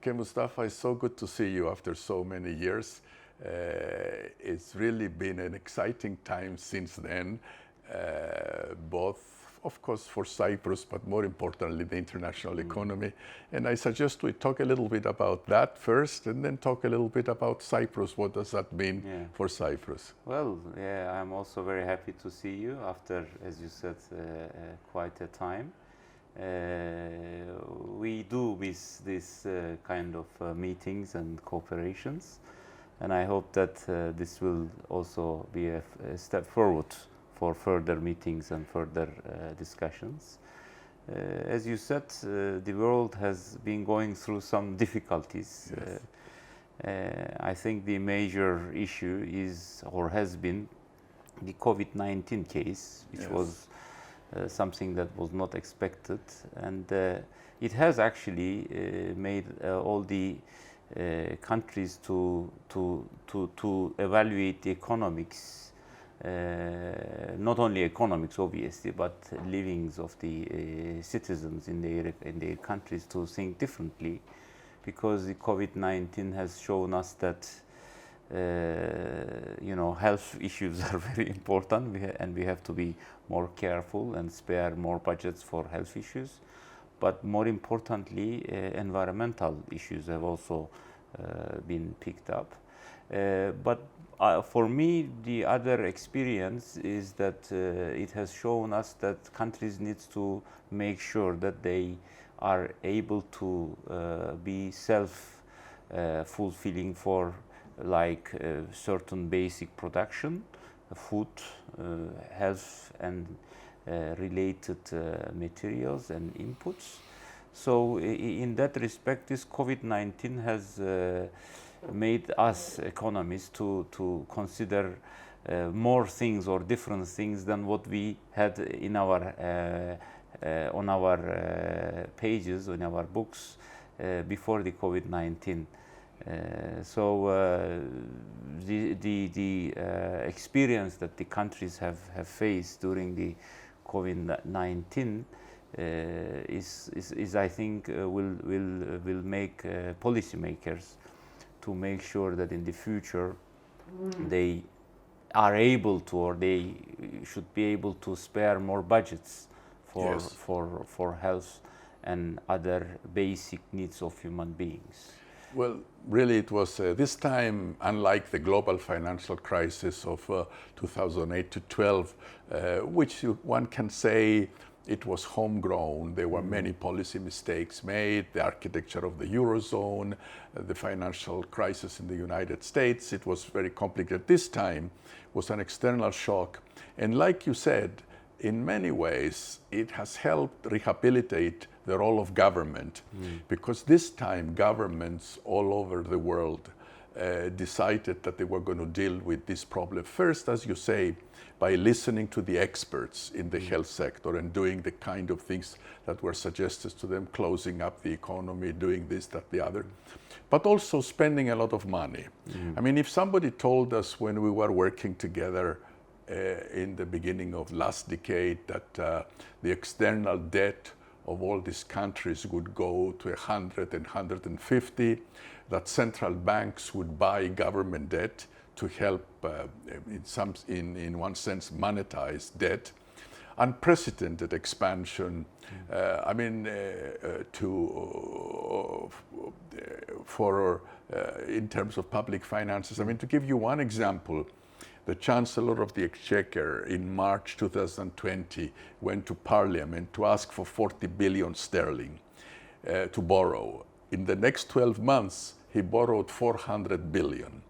Okay, Mustafa, it's so good to see you after so many years. It's really been an exciting time since then, both, of course, for Cyprus, but more importantly, the international economy. And I suggest we talk a little bit about that first, and then talk a little bit about Cyprus. What does that mean for Cyprus? Well, yeah, I'm also very happy to see you after, as you said, quite a time. We do with this kind of meetings and cooperations, and I hope that this will also be a step forward for further meetings and further discussions. As you said, the world has been going through some difficulties. Yes. I think the major issue is or has been the COVID-19 case, which was something that was not expected, and it has actually made all the countries to evaluate the economics, not only economics obviously, but livings of the citizens in their countries to think differently, because the COVID-19 has shown us that health issues are very important, and we have to be more careful and spare more budgets for health issues. But more importantly, environmental issues have also been picked up. But for me, the other experience is that it has shown us that countries need to make sure that they are able to be self-fulfilling for certain basic production, food, health and related materials and inputs. So in that respect, this COVID-19 has made us economists to consider more things or different things than what we had in our on our pages, in our books before the COVID-19. The experience that the countries have faced during the COVID-19 is I think will make policymakers to make sure that in the future they are able to, or they should be able to spare more budgets for health and other basic needs of human beings. Well, really it was this time, unlike the global financial crisis of 2008 to 12, which one can say it was homegrown. There were many policy mistakes made, the architecture of the Eurozone, the financial crisis in the United States. It was very complicated. This time was an external shock. And like you said, in many ways, it has helped rehabilitate the role of government, because this time governments all over the world decided that they were going to deal with this problem first, as you say, by listening to the experts in the health sector and doing the kind of things that were suggested to them, closing up the economy, doing this, that, the other, but also spending a lot of money. I mean, if somebody told us when we were working together in the beginning of last decade that the external debt of all these countries would go to 100 and 150, that central banks would buy government debt to help, in one sense, monetize debt. Unprecedented expansion. In terms of public finances. I mean, to give you one example, the Chancellor of the Exchequer in March 2020 went to Parliament to ask for 40 billion sterling to borrow. In the next 12 months, he borrowed 400 billion,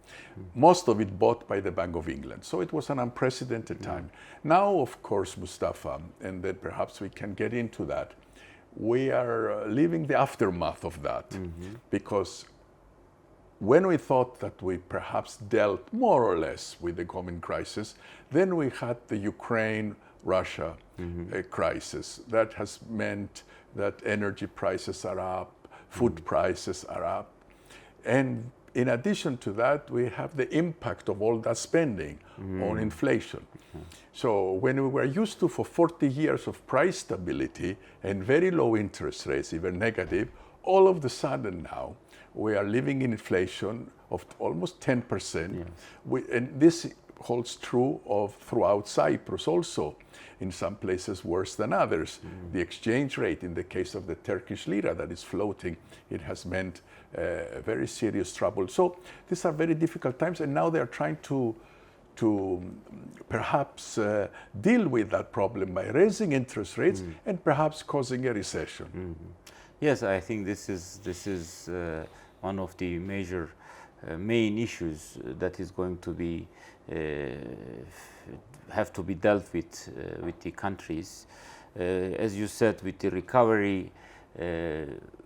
most of it bought by the Bank of England. So it was an unprecedented time. Now, of course, Mustafa, and then perhaps we can get into that, we are living the aftermath of that, because when we thought that we perhaps dealt more or less with the COVID crisis, then we had the Ukraine-Russia crisis. That has meant that energy prices are up, food prices are up. And in addition to that, we have the impact of all that spending on inflation. So when we were used to, for 40 years of price stability and very low interest rates, even negative, all of a sudden now, we are living in inflation of almost 10%. Yes. And this holds true throughout Cyprus also. In some places worse than others. The exchange rate, in the case of the Turkish lira that is floating, it has meant very serious trouble. So these are very difficult times, and now they are trying to perhaps deal with that problem by raising interest rates and perhaps causing a recession. Yes, I think this is one of the major main issues that is going to be have to be dealt with the countries. As you said, with the recovery,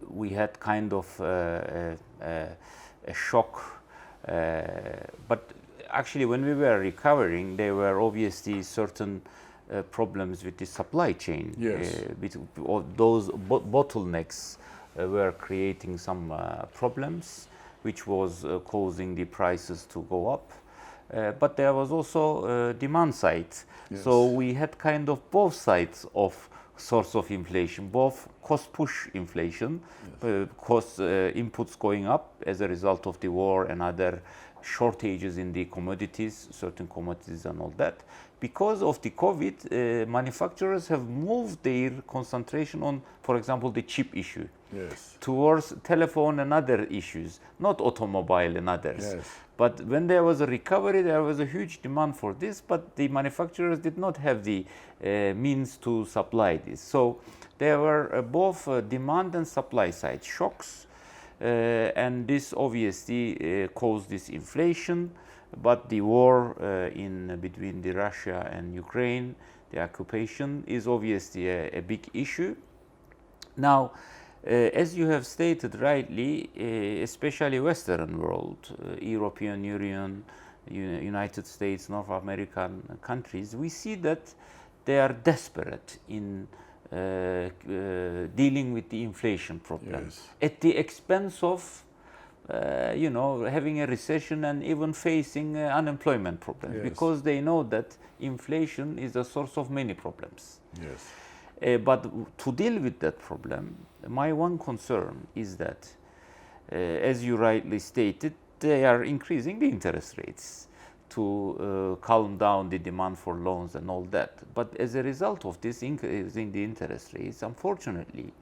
we had kind of a shock. But actually, when we were recovering, there were obviously certain problems with the supply chain. Yes. Those bottlenecks were creating some problems, which was causing the prices to go up. But there was also demand side. Yes. So we had kind of both sides of source of inflation, both cost push inflation, cost inputs going up as a result of the war and other shortages in the commodities, certain commodities and all that. Because of the COVID, manufacturers have moved their concentration on, for example, the chip issue. Yes. Towards telephone and other issues, not automobile and others. Yes. But when there was a recovery, there was a huge demand for this, but the manufacturers did not have the means to supply this. So there were both demand and supply side shocks, and this obviously caused this inflation. But the war between Russia and Ukraine, the occupation, is obviously a big issue. Now, as you have stated rightly, especially Western world, European Union, United States, North American countries, we see that they are desperate in dealing with the inflation problem. Yes. At the expense of having a recession and even facing unemployment problems. Yes. Because they know that inflation is a source of many problems. Yes. But to deal with that problem, my one concern is that, as you rightly stated, they are increasing the interest rates to calm down the demand for loans and all that. But as a result of this increasing the interest rates, unfortunately,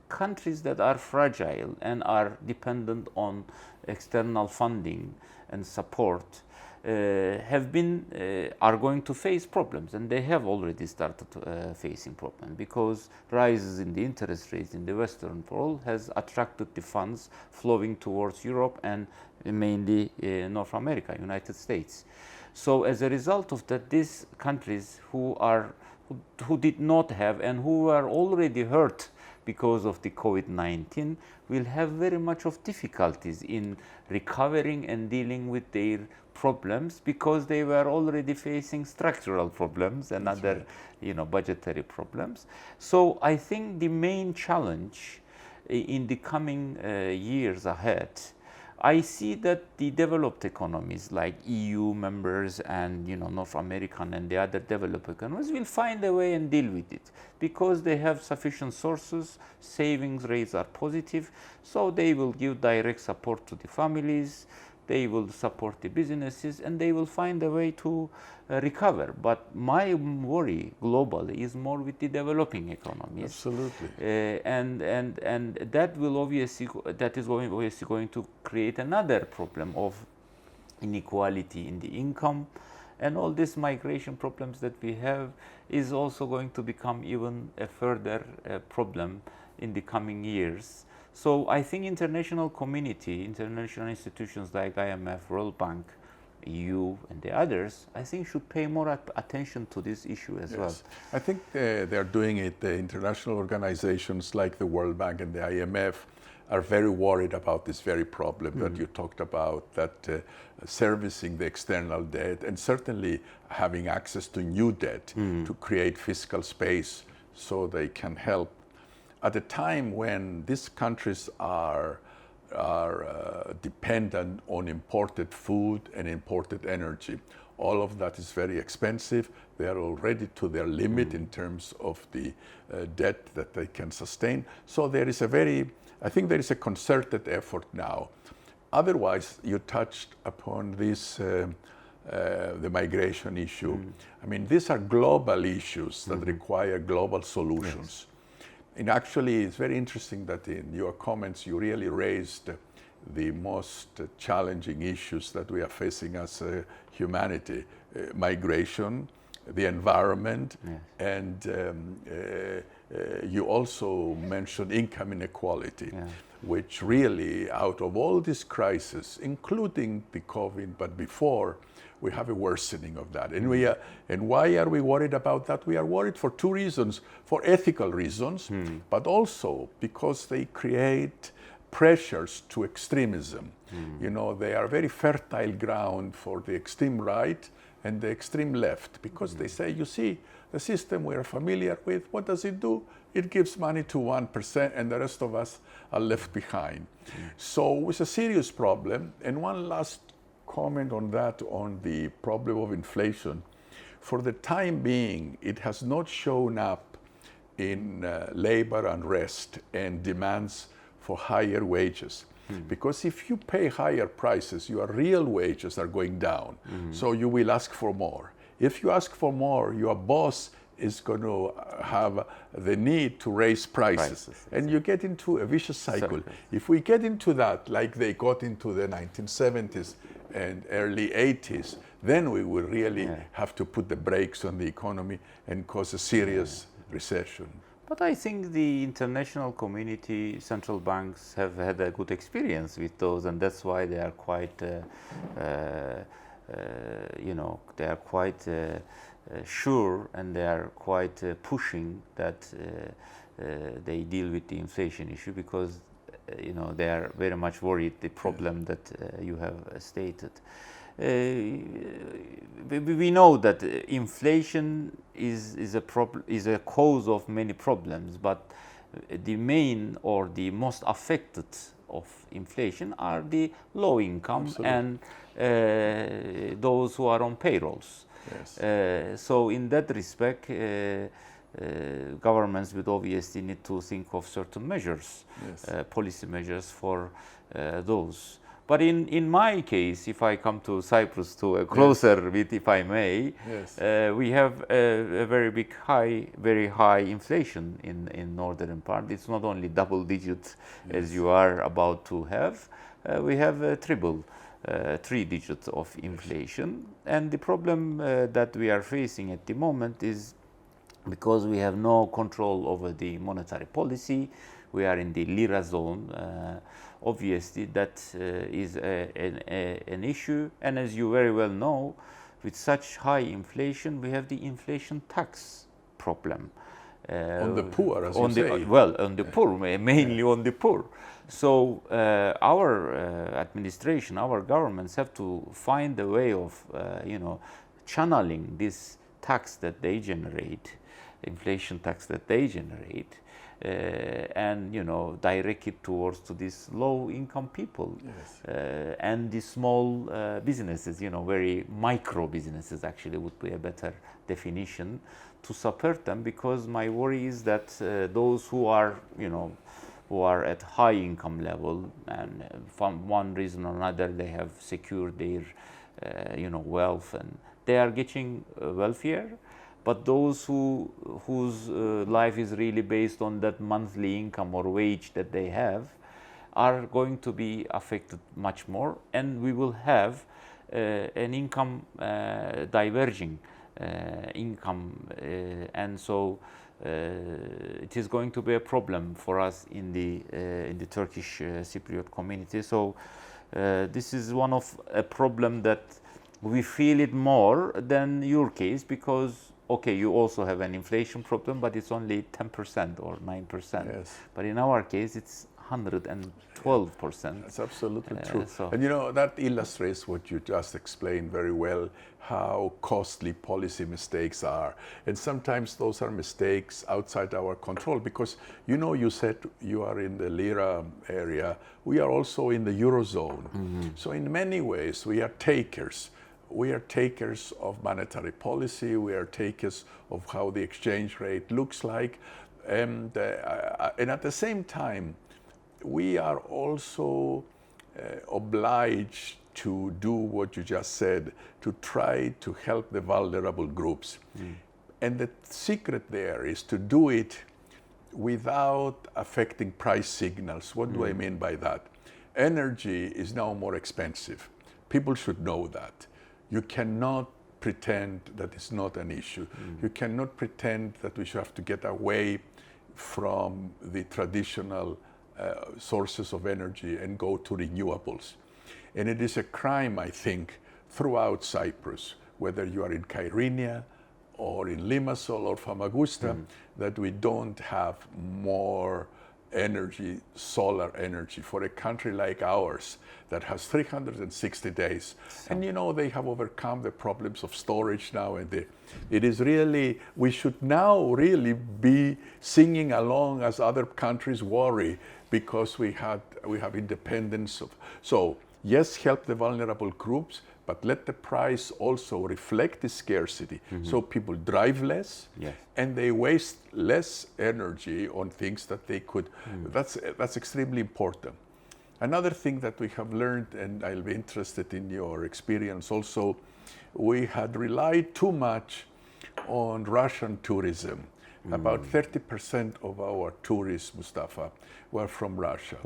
countries that are fragile and are dependent on external funding and support are going to face problems, and they have already started facing problems, because rises in the interest rates in the Western world has attracted the funds flowing towards Europe and mainly North America, United States. So as a result of that, these countries who did not have and who were already hurt because of the COVID-19 will have very much of difficulties in recovering and dealing with their problems, because they were already facing structural problems and That's other right. budgetary problems. So I think the main challenge in the coming years ahead, I see that the developed economies like EU members and North American and the other developed economies will find a way and deal with it, because they have sufficient sources, savings rates are positive, so they will give direct support to the families, they will support the businesses, and they will find a way to recover. But my worry globally is more with the developing economies. Absolutely. And that will obviously going to create another problem of inequality in the income, and all these migration problems that we have is also going to become even a further problem in the coming years. So I think international community, international institutions like IMF, World Bank, EU and the others, I think should pay more attention to this issue as well. I think they're doing it. The international organizations like the World Bank and the IMF are very worried about this very problem that you talked about, that servicing the external debt and certainly having access to new debt to create fiscal space so they can help. At a time when these countries are dependent on imported food and imported energy, all of that is very expensive. They are already to their limit in terms of the debt that they can sustain. So there is I think there is a concerted effort now Otherwise, you touched upon this, the migration issue. I mean, these are global issues that require global solutions. And actually, it's very interesting that in your comments, you really raised the most challenging issues that we are facing as humanity: migration, the environment, and you also mentioned income inequality, which really, out of all these crises, including the COVID, but before, we have a worsening of that. And and why are we worried about that? We are worried for two reasons: for ethical reasons, but also because they create pressures to extremism. You know, they are very fertile ground for the extreme right and the extreme left, because they say, you see, the system we are familiar with, what does it do? It gives money to 1% and the rest of us are left behind. So it's a serious problem. And one last comment on that, on the problem of inflation. For the time being, it has not shown up in labor unrest and demands for higher wages. Because if you pay higher prices, your real wages are going down. So you will ask for more. If you ask for more, your boss is going to have the need to raise prices. And you get into a vicious cycle. If we get into that, like they got into the 1970s and early 80s, then we will really have to put the brakes on the economy and cause a serious recession. But I think the international community, central banks have had a good experience with those, and that's why they are quite, you know, they are quite sure, and they are quite pushing that they deal with the inflation issue, because you know, they are very much worried the problem that you have stated. We know that inflation is a cause of many problems, but the main or the most affected of inflation are the low income and those who are on payrolls. So in that respect, governments would obviously need to think of certain measures, policy measures for those. But in my case, if I come to Cyprus to a closer bit, if I may, we have a very high inflation in northern part. It's not only double digit as you are about to have. We have a three digits of inflation. And the problem that we are facing at the moment is because we have no control over the monetary policy. We are in the lira zone. Obviously, that is an issue. And as you very well know, with such high inflation, we have the inflation tax problem. On the poor, as you say. Well, on the poor, mainly on the poor. So our administration, our governments have to find a way of, you know, channeling this tax that they generate, inflation tax that they generate, and you know, direct it towards to these low income people and the small businesses, you know, very micro businesses actually would be a better definition to support them, because my worry is that those who are, you know, who are at high income level and from one reason or another they have secured their you know, wealth, and they are getting wealthier. But those whose life is really based on that monthly income or wage that they have are going to be affected much more, and we will have an income diverging income, and so it is going to be a problem for us in the Turkish Cypriot community. So this is one of a problem that we feel it more than your case, because okay, you also have an inflation problem, but it's only 10% or 9%. But in our case, it's 112%. That's absolutely true. And you know, that illustrates what you just explained very well, how costly policy mistakes are. And sometimes those are mistakes outside our control, because, you know, you said you are in the lira area. We are also in the Eurozone. So in many ways, we are takers. We are takers of monetary policy. We are takers of how the exchange rate looks like. And at the same time, we are also obliged to do what you just said, to try to help the vulnerable groups. And the secret there is to do it without affecting price signals. What do I mean by that? Energy is now more expensive. People should know that. You cannot pretend that it's not an issue. You cannot pretend that we should have to get away from the traditional sources of energy and go to renewables. And it is a crime, I think, throughout Cyprus, whether you are in Kyrenia or in Limassol or Famagusta, that we don't have more energy, solar energy, for a country like ours that has 360 days. And you know, they have overcome the problems of storage now, and it is really, we should now really be singing along as other countries worry, because we have independence of, so yes, help the vulnerable groups, but let the price also reflect the scarcity. So people drive less, and they waste less energy on things that they could. That's extremely important. Another thing that we have learned, and I'll be interested in your experience also, we had relied too much on Russian tourism. About 30% of our tourists, Mustafa, were from Russia.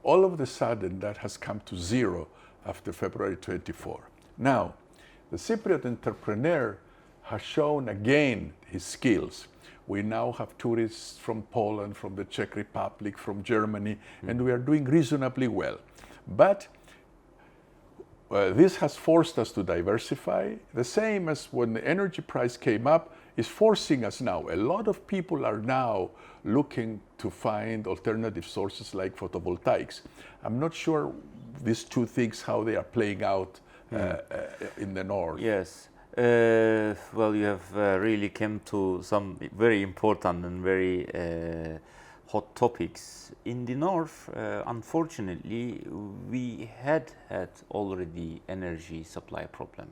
All of a sudden, that has come to zero after February 24. Now, the Cypriot entrepreneur has shown again his skills. We now have tourists from Poland, from the Czech Republic, from Germany, and we are doing reasonably well. But this has forced us to diversify. The same as when the energy price came up, is forcing us now. A lot of people are now looking to find alternative sources like photovoltaics. I'm not sure these two things, how they are playing out in the north. Yes. Well, you have really come to some very important and very hot topics. In the north, unfortunately, we had already energy supply problem,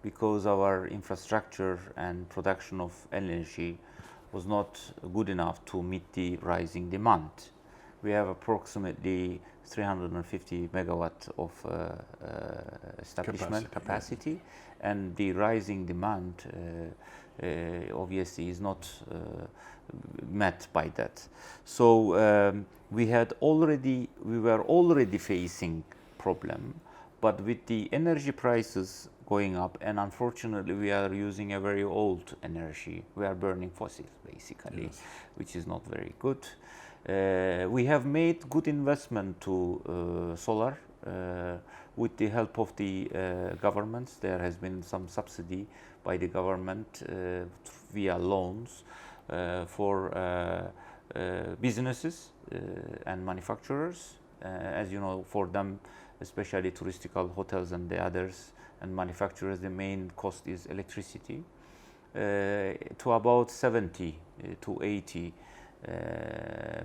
because our infrastructure and production of energy was not good enough to meet the rising demand. We have approximately 350 megawatt of establishment capacity, and the rising demand obviously is not met by that. So we were already facing problem, but with the energy prices going up, and unfortunately we are using a very old energy. We are burning fossils basically, which is not very good. We have made good investment to solar with the help of the governments. There has been some subsidy by the government via loans for businesses and manufacturers. As you know, for them, especially touristical hotels and the others and manufacturers, the main cost is electricity, to about 70 to 80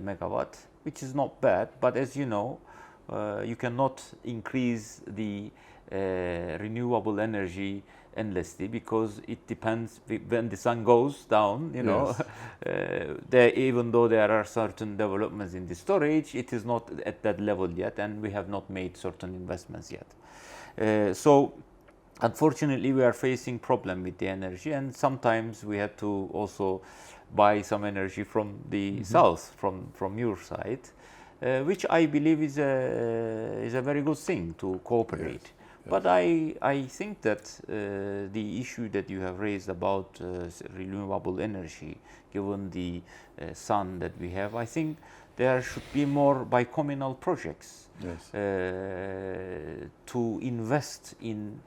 megawatt, which is not bad. But as you know, you cannot increase the renewable energy endlessly, because it depends when the sun goes down, you know. Even though there are certain developments in the storage, it is not at that level yet, and we have not made certain investments yet. So unfortunately we are facing problem with the energy, and sometimes we have to also buy some energy from the south, from your side, which I believe is a very good thing to cooperate. But I think that the issue that you have raised about renewable energy, given the sun that we have, I think there should be more bicommunal projects to invest in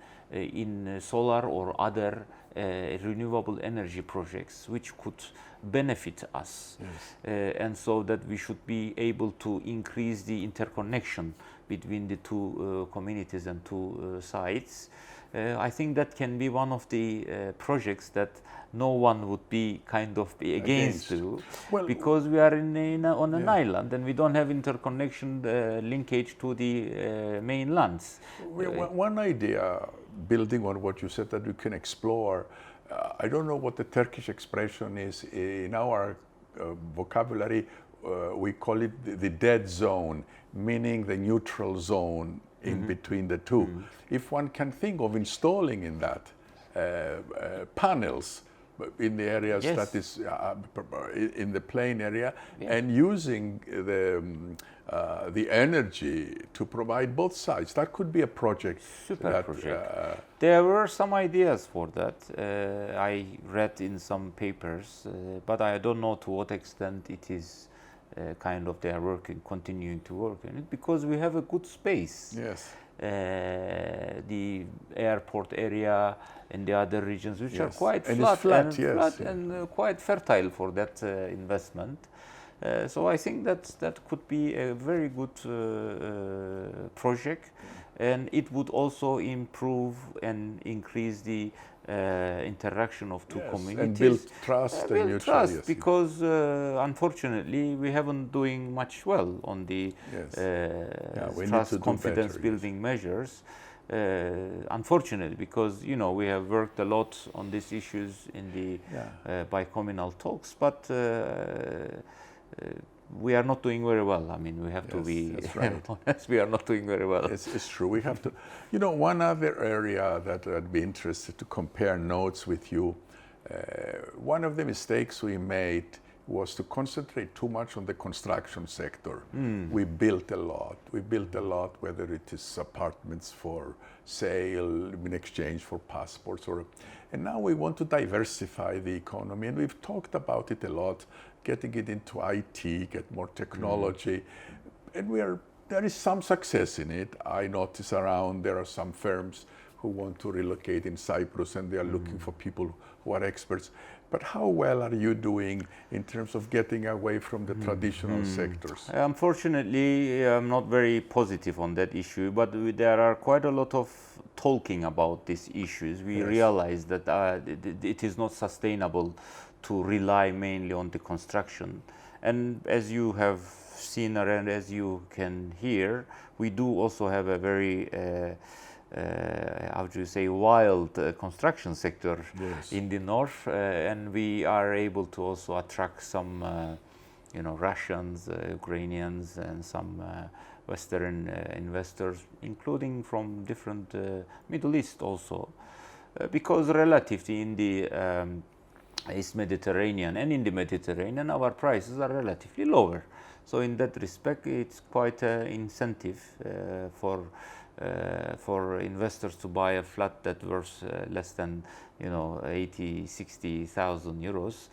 solar or other renewable energy projects which could benefit us, and so that we should be able to increase the interconnection between the two communities and two sides. I think that can be one of the projects that no one would be against to, because we are on an island and we don't have interconnection linkage to the mainlands. One idea, building on what you said, that you can explore, I don't know what the Turkish expression is in our vocabulary. we call it the dead zone, meaning the neutral zone in between the two. If one can think of installing in that panels in the areas Yes. that is in the plain area, and using the energy to provide both sides, that could be a project. Super project. There were some ideas for that. I read in some papers, but I don't know to what extent it is kind of they are working, continuing to work in it, because we have a good space. Yes. The airport area and the other regions, which are Yes. quite And flat, it's flat, and, yes, flat yeah. and quite fertile for that investment. So I think that could be a very good project, and it would also improve and increase the interaction of two Yes, communities and build trust and build mutual. trust, Yes. because unfortunately we haven't doing much well on the Yes. We need trust to do confidence better, yes. building measures. Unfortunately, because we have worked a lot on these issues in the bicommunal talks, but we are not doing very well. I mean, we have to be that's right. honest. We are not doing very well. It's true. We have to. One other area that I'd be interested to compare notes with you. One of the mistakes we made was to concentrate too much on the construction sector. We built a lot. We built a lot, whether it is apartments for sale in exchange for passports, and now we want to diversify the economy, and we've talked about it a lot, getting it into IT, get more technology, and there is some success in it. I notice around there are some firms who want to relocate in Cyprus, and they are looking for people who are experts. But how well are you doing in terms of getting away from the traditional sectors? Unfortunately, I'm not very positive on that issue, but there are quite a lot of talking about these issues. We realize that it is not sustainable to rely mainly on the construction. And as you have seen and as you can hear, we do also have a very how do you say, wild construction sector in the north, and we are able to also attract some Russians, Ukrainians, and some Western investors, including from different Middle East also, because relatively in the East Mediterranean and in the Mediterranean, our prices are relatively lower. So in that respect, it's quite an incentive for investors to buy a flat that worth less than 80,000-60,000 euros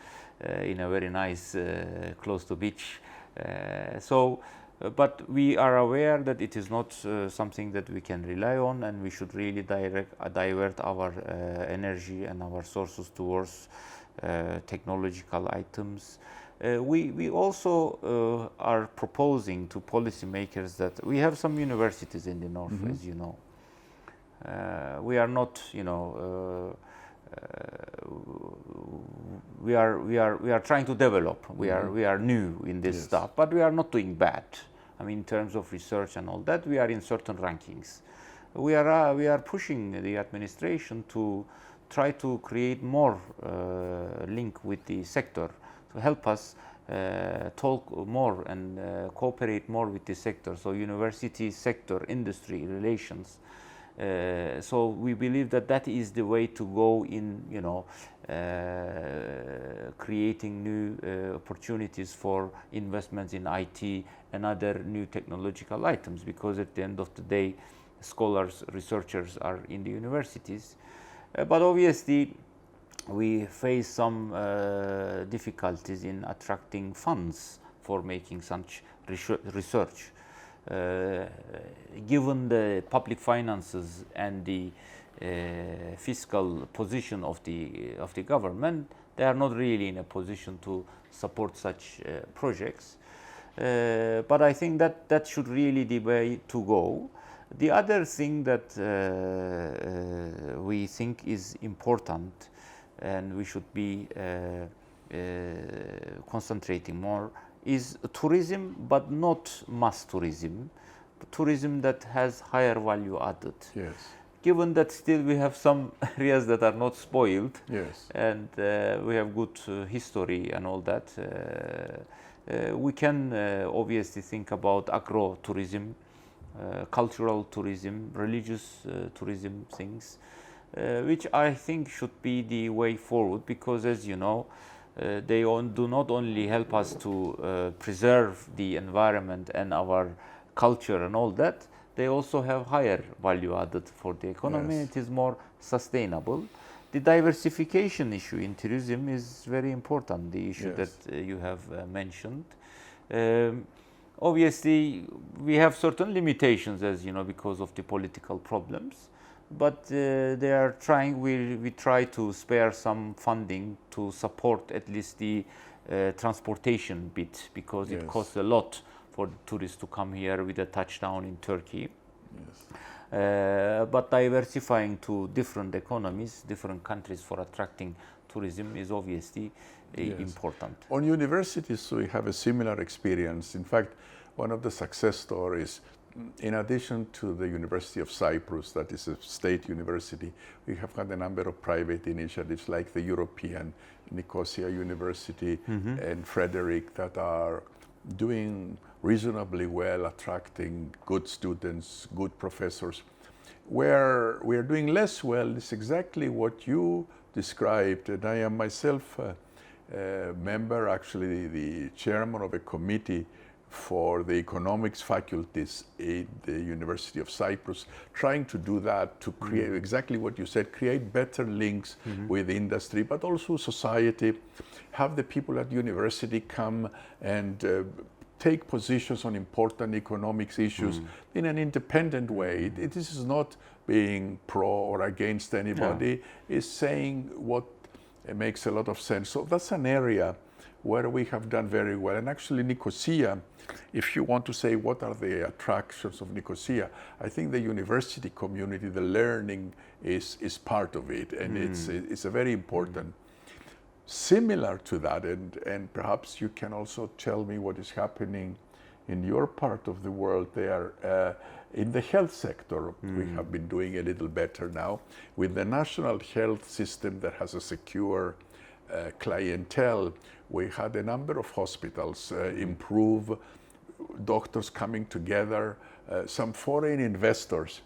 in a very nice close to beach. But we are aware that it is not something that we can rely on, and we should really divert our energy and our sources towards technological items. We also are proposing to policymakers that we have some universities in the north, as you know. We are not, we are trying to develop. We are new in this stuff, but we are not doing bad. I mean, in terms of research and all that, we are in certain rankings. We are pushing the administration to try to create more link with the sector, to help us talk more and cooperate more with the sector. So university sector industry relations. So we believe that is the way to go in creating new opportunities for investments in IT and other new technological items, because at the end of the day, scholars, researchers are in the universities. But obviously we face some difficulties in attracting funds for making such research. Given the public finances and the fiscal position of the government, they are not really in a position to support such projects. But I think that should really be the way to go. The other thing that we think is important, and we should be concentrating more, is tourism, but not mass tourism. Tourism that has higher value added. Yes. Given that still we have some areas that are not spoiled, Yes. and we have good history and all that, We can obviously think about agro-tourism, cultural tourism, religious tourism things, which I think should be the way forward, because as you know, they do not only help us to preserve the environment and our culture and all that, they also have higher value added for the economy. Yes. It is more sustainable. The diversification issue in tourism is very important, the issue Yes. that you have mentioned. Obviously, we have certain limitations, as you know, because of the political problems. But they are trying. We try to spare some funding to support at least the transportation bit, because Yes. it costs a lot for the tourists to come here with a touchdown in Turkey. Yes. But diversifying to different economies, different countries for attracting tourism is obviously Yes. important. On universities, we have a similar experience. In fact, one of the success stories, in addition to the University of Cyprus, that is a state university, we have had a number of private initiatives like the European Nicosia University and Frederick that are doing reasonably well, attracting good students, good professors. Where we are doing less well is exactly what you described, and I am myself a member, actually the chairman of a committee for the economics faculties in the University of Cyprus, trying to do that, to create exactly what you said, create better links with industry, but also society, have the people at university come and take positions on important economics issues in an independent way. This is not being pro or against anybody, it's saying what makes a lot of sense. So that's an area where we have done very well. And actually Nicosia, if you want to say what are the attractions of Nicosia, I think the university community, the learning is part of it, and it's a very important. Similar to that, and perhaps you can also tell me what is happening in your part of the world there. In the health sector, we have been doing a little better now with the national health system that has a secure clientele. We had a number of hospitals improve, doctors coming together, some foreign investors.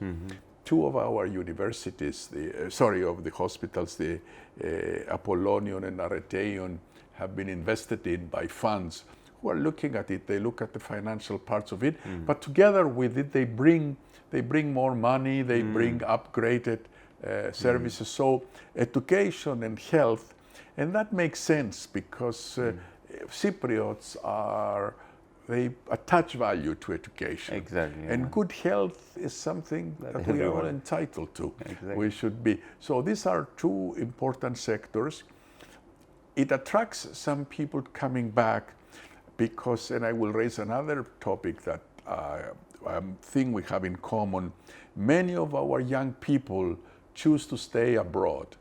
Two of our universities, of the hospitals, the Apollonion and Areteion, have been invested in by funds who are looking at it. They look at the financial parts of it, but together with it, they bring more money, they bring upgraded services. So education and health, and that makes sense because Cypriots they attach value to education. Exactly. And good health is something that we are all entitled to. Exactly. We should be. So these are two important sectors. It attracts some people coming back because, and I will raise another topic that thing we have in common, many of our young people choose to stay abroad.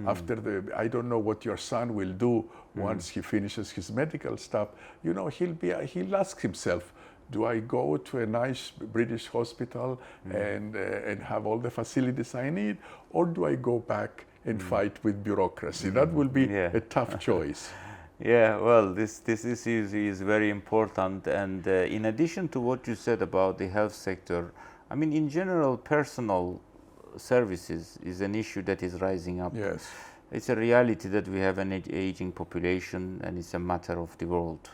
After I don't know what your son will do once he finishes his medical stuff. You know, he'll ask himself, do I go to a nice British hospital and have all the facilities I need, or do I go back and fight with bureaucracy? That will be a tough choice. Yeah, well, this is very important. And in addition to what you said about the health sector, I mean, in general, personal services is an issue that is rising up. Yes. It's a reality that we have an aging population, and it's a matter of the world.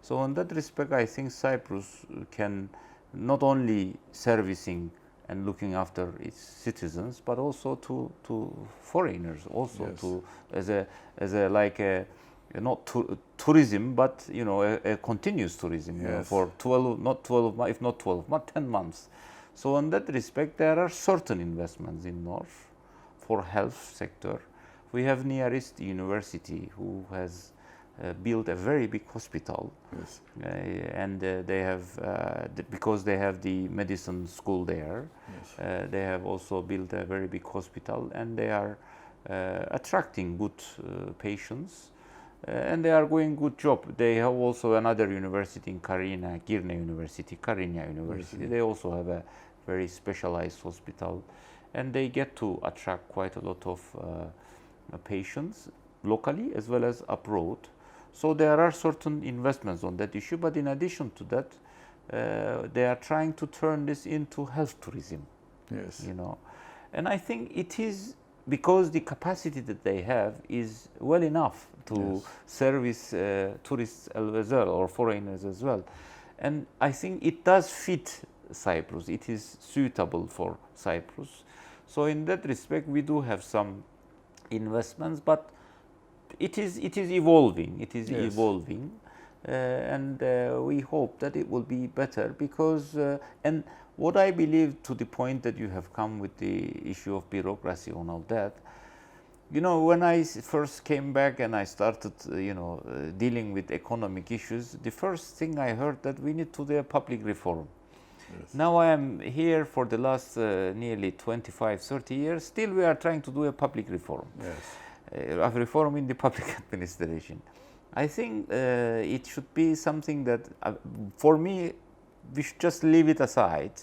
So in that respect, I think Cyprus can not only servicing and looking after its citizens, but also to foreigners, also to as a like a not tourism, but you know a continuous tourism, you know, for 10 months. So in that respect, there are certain investments in North for health sector. We have Nearest University who has built a very big hospital, and they have because they have the medicine school there. They have also built a very big hospital, and they are attracting good patients, and they are doing good job. They have also another university in Karinya University. They also have a very specialized hospital, and they get to attract quite a lot of patients locally as well as abroad. So there are certain investments on that issue, but in addition to that, they are trying to turn this into health tourism. Yes. You know, and I think it is because the capacity that they have is well enough to Yes. service tourists as well, or foreigners as well. And I think it does fit Cyprus. It is suitable for Cyprus. So in that respect, we do have some investments, but it is evolving. It is Yes. evolving, and we hope that it will be better because and what I believe, to the point that you have come with the issue of bureaucracy and all that, you know, when I first came back and I started, dealing with economic issues, the first thing I heard that we need to do a public reform. Yes. Now I am here for the last nearly 25, 30 years. Still, we are trying to do a public reform. Yes. A reform in the public administration. I think it should be something that, for me, we should just leave it aside.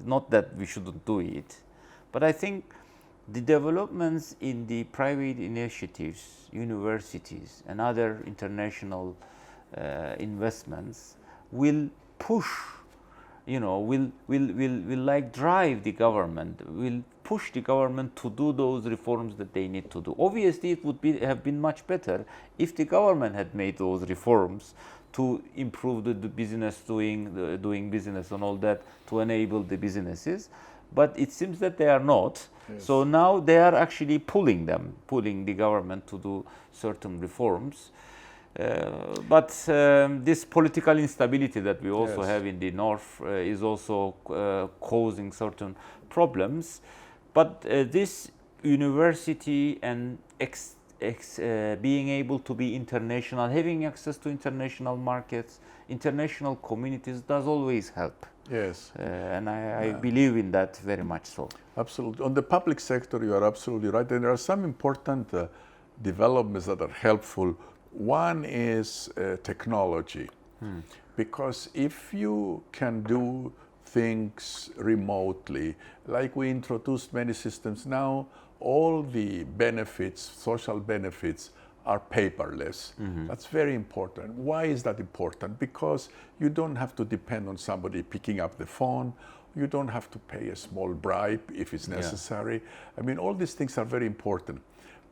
Not that we shouldn't do it, but I think the developments in the private initiatives, universities, and other international investments will push, will like drive the government, will push the government to do those reforms that they need to do. Obviously, it would have been much better if the government had made those reforms to improve the business doing business and all that, to enable the businesses. But it seems that they are not. Yes. So now they are actually pulling the government to do certain reforms. But this political instability that we also Yes. have in the north is also causing certain problems. But this university and being able to be international, having access to international markets, international communities does always help. Yes. And I believe in that very much so. Absolutely. On the public sector, you are absolutely right. And there are some important developments that are helpful. One is technology. Because if you can do things remotely, like we introduced many systems now, all the benefits, social benefits, are paperless. That's very important. Why is that important? Because you don't have to depend on somebody picking up the phone. You don't have to pay a small bribe if it's necessary. I mean, all these things are very important.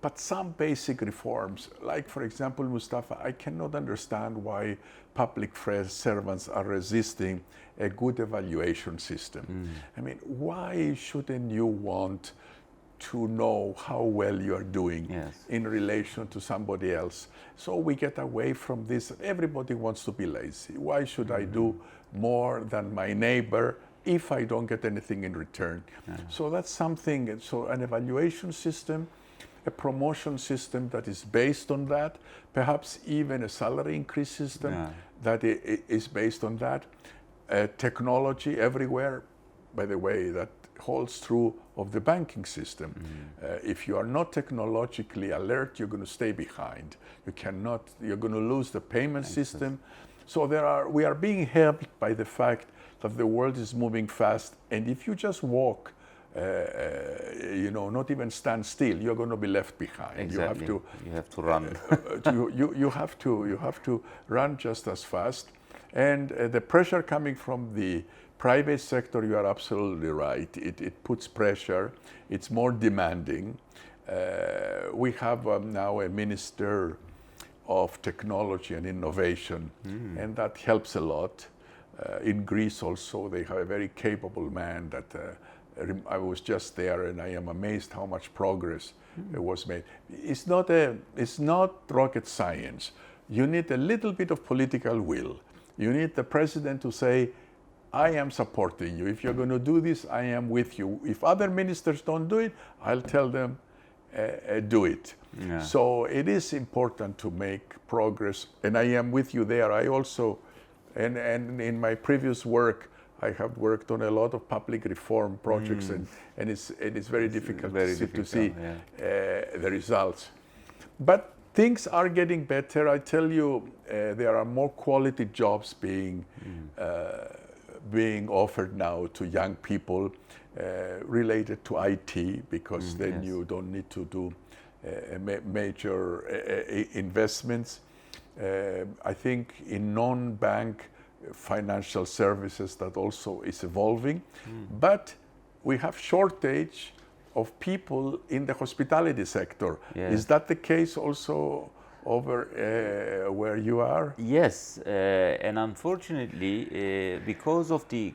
But some basic reforms, like for example, Mustafa, I cannot understand why public servants are resisting a good evaluation system. I mean, why shouldn't you want to know how well you are doing in relation to somebody else? So we get away from this. Everybody wants to be lazy. Why should I do more than my neighbor if I don't get anything in return? So that's something. So an evaluation system, a promotion system that is based on that, perhaps even a salary increase system that is based on that. Technology everywhere, by the way, that holds true of the banking system. If you are not technologically alert, you're going to stay behind. You're going to lose the payment system. So we are being helped by the fact that the world is moving fast. And if you just walk, not even stand still, you're going to be left behind. Exactly. You have to run. You have to run just as fast. And the pressure coming from the private sector, you are absolutely right. It puts pressure. It's more demanding. We have now a minister of technology and innovation, and that helps a lot. In Greece also, they have a very capable man that I was just there, and I am amazed how much progress was made. It's not rocket science. You need a little bit of political will. You need the president to say, I am supporting you. If you're going to do this, I am with you. If other ministers don't do it, I'll tell them, do it. So it is important to make progress, and I am with you there. I also, and in my previous work, I have worked on a lot of public reform projects, and it's very difficult to see the results. But things are getting better. I tell you, there are more quality jobs being offered now to young people related to IT, because then you don't need to do major investments. I think in non-bank financial services that also is evolving. But we have shortage of people in the hospitality sector. Yes. Is that the case also over where you are? Yes, and unfortunately, because of the,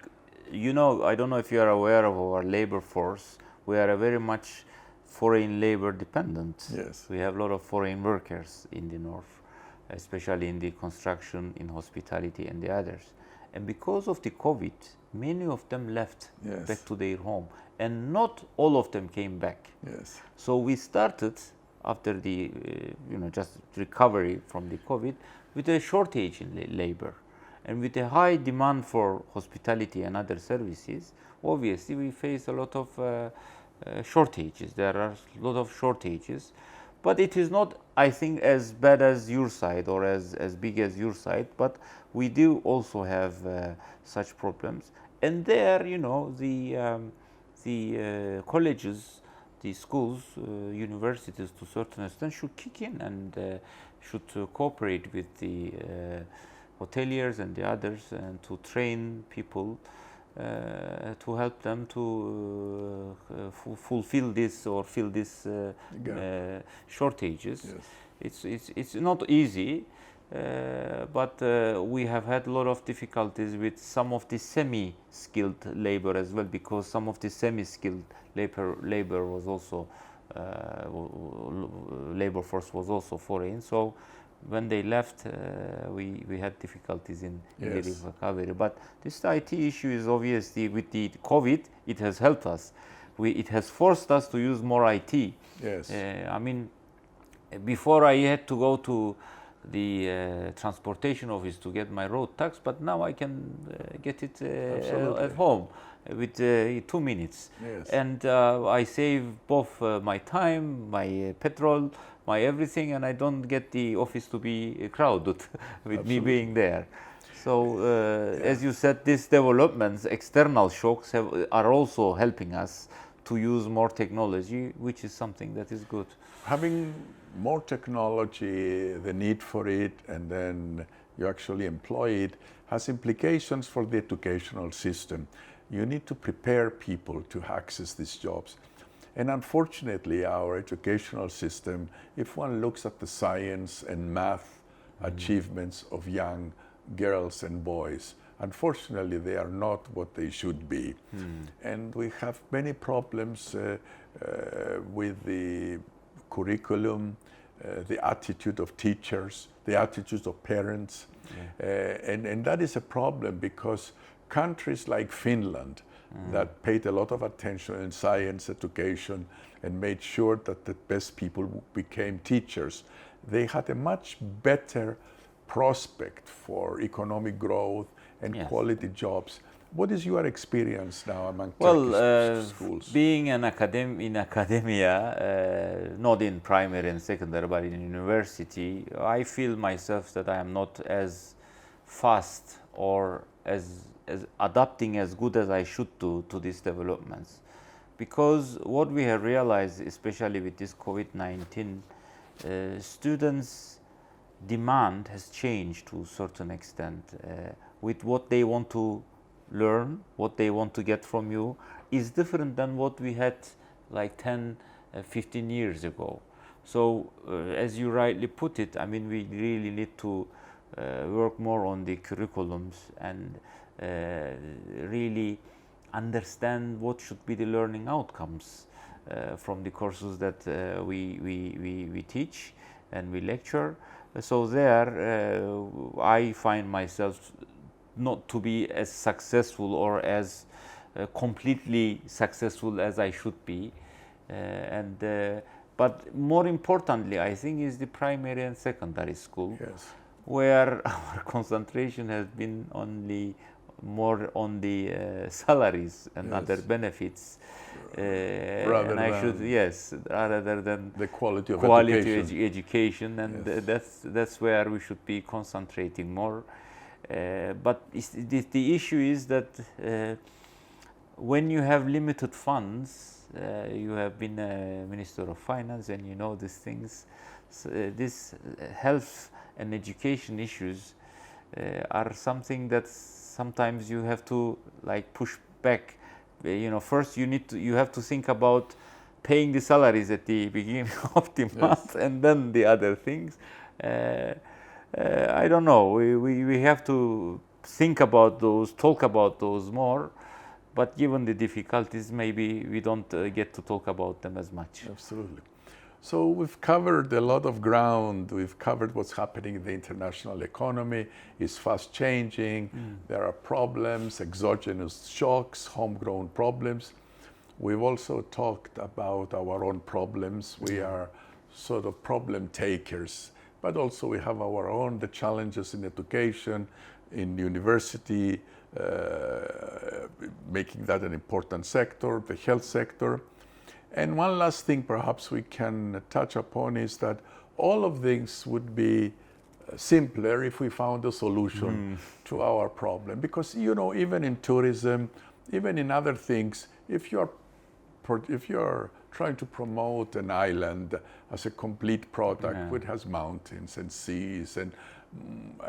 I don't know if you are aware of our labor force. We are a very much foreign labor dependent. Yes. We have a lot of foreign workers in the north, especially in the construction, in hospitality, and the others. And because of the COVID, many of them left Yes. back to their home, and not all of them came back. Yes. So we started after the, just recovery from the COVID with a shortage in labor, and with a high demand for hospitality and other services. Obviously, we face a lot of shortages. There are a lot of shortages, but it is not, I think, as bad as your side or as big as your side. But we do also have such problems, and there, the colleges, the schools, universities, to a certain extent, should kick in and should cooperate with the hoteliers and the others, and to train people to help them to fulfill this or fill this shortages. Yes. It's not easy, but we have had a lot of difficulties with some of the semi-skilled labor as well, because some of the semi-skilled labor was also labor force was also foreign. So when they left, we had difficulties in the recovery. But this IT issue is obviously, with the COVID, it has helped us. It has forced us to use more IT. Yes. I mean, before I had to go to the transportation office to get my road tax, but now I can get it at home with 2 minutes. Yes. And I save both my time, my petrol, my everything, and I don't get the office to be crowded with me being there. So as you said, these developments, external shocks, are also helping us to use more technology, which is something that is good. Having more technology, the need for it, and then you actually employ it, has implications for the educational system. You need to prepare people to access these jobs. And unfortunately, our educational system, if one looks at the science and math achievements of young girls and boys, unfortunately, they are not what they should be. And we have many problems with the curriculum, the attitude of teachers, the attitudes of parents. And that is a problem, because countries like Finland, that paid a lot of attention in science education and made sure that the best people became teachers, they had a much better prospect for economic growth and quality jobs. What is your experience now among Turkish schools? Being in academia, not in primary and secondary, but in university, I feel myself that I am not as fast or as adapting as good as I should to these developments. Because what we have realized, especially with this COVID-19, students' demand has changed to a certain extent. With what they want to learn, what they want to get from you, is different than what we had like 10, 15 years ago. So as you rightly put it, I mean, we really need to work more on the curriculums and really understand what should be the learning outcomes from the courses that we teach and we lecture. So there, I find myself not to be as successful or as completely successful as I should be. But more importantly, I think, is the primary and secondary school, where our concentration has been only more on the salaries and other benefits, rather than the quality of education, and that's where we should be concentrating more. But the issue is that when you have limited funds, you have been a Minister of Finance and you know these things, so this helps and education issues are something that sometimes you have to like push back. First you have to think about paying the salaries at the beginning of the month, and then the other things. I don't know. We have to think about those, talk about those more. But given the difficulties, maybe we don't get to talk about them as much. Absolutely. So we've covered a lot of ground. We've covered what's happening in the international economy. It's fast changing. There are problems, exogenous shocks, homegrown problems. We've also talked about our own problems. We are sort of problem takers, but also we have our own, the challenges in education, in university, making that an important sector, the health sector. And one last thing perhaps we can touch upon is that all of things would be simpler if we found a solution to our problem. Because, even in tourism, even in other things, if you're trying to promote an island as a complete product, which has mountains and seas and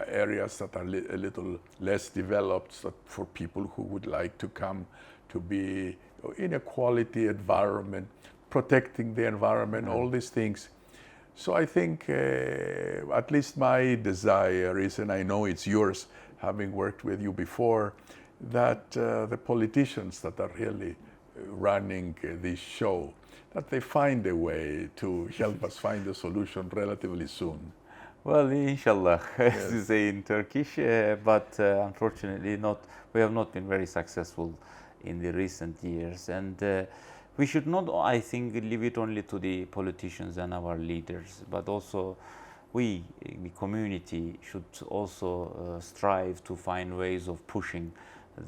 areas that are a little less developed, so for people who would like to come to be in a quality environment, protecting the environment, all these things. So I think at least my desire is, and I know it's yours, having worked with you before, that the politicians that are really running this show, that they find a way to help us find a solution relatively soon. Well, inshallah, as you say in Turkish, but unfortunately we have not been very successful in the recent years. And we should not, I think, leave it only to the politicians and our leaders, but also we, the community, should also strive to find ways of pushing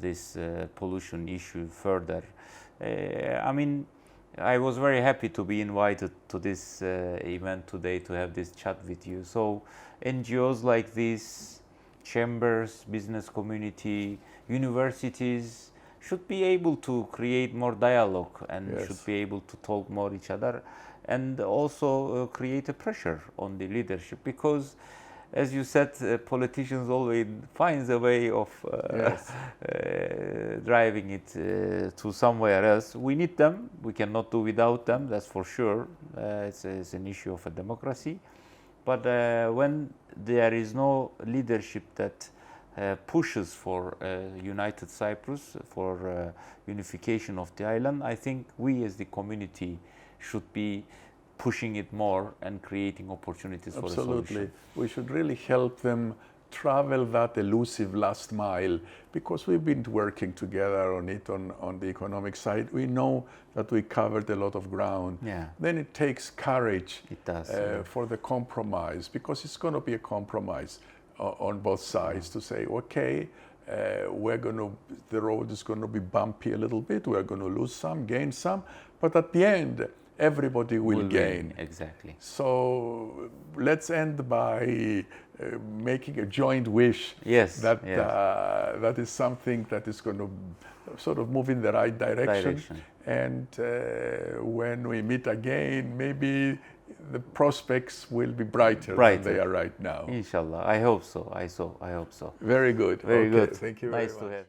this pollution issue further. I was very happy to be invited to this event today, to have this chat with you. So NGOs like this, chambers, business community, universities should be able to create more dialogue and should be able to talk more each other, and also create a pressure on the leadership, because as you said, politicians always finds a way of driving it to somewhere else. We need them. We cannot do without them, that's for sure. It's an issue of a democracy. But when there is no leadership that pushes for united Cyprus, for unification of the island, I think we as the community should be pushing it more and creating opportunities for a solution. Absolutely. We should really help them travel that elusive last mile, because we've been working together on it on the economic side. We know that we covered a lot of ground. Then it takes courage for the compromise, because it's going to be a compromise on both sides to say, okay, the road is going to be bumpy a little bit. We're going to lose some, gain some, but at the end, everybody will gain. Exactly. So let's end by making a joint wish that that is something that is going to sort of move in the right direction. And when we meet again, maybe the prospects will be brighter than they are right now. Inshallah. I hope so. I hope so. Very good. Very good. Thank you very much. Nice to have.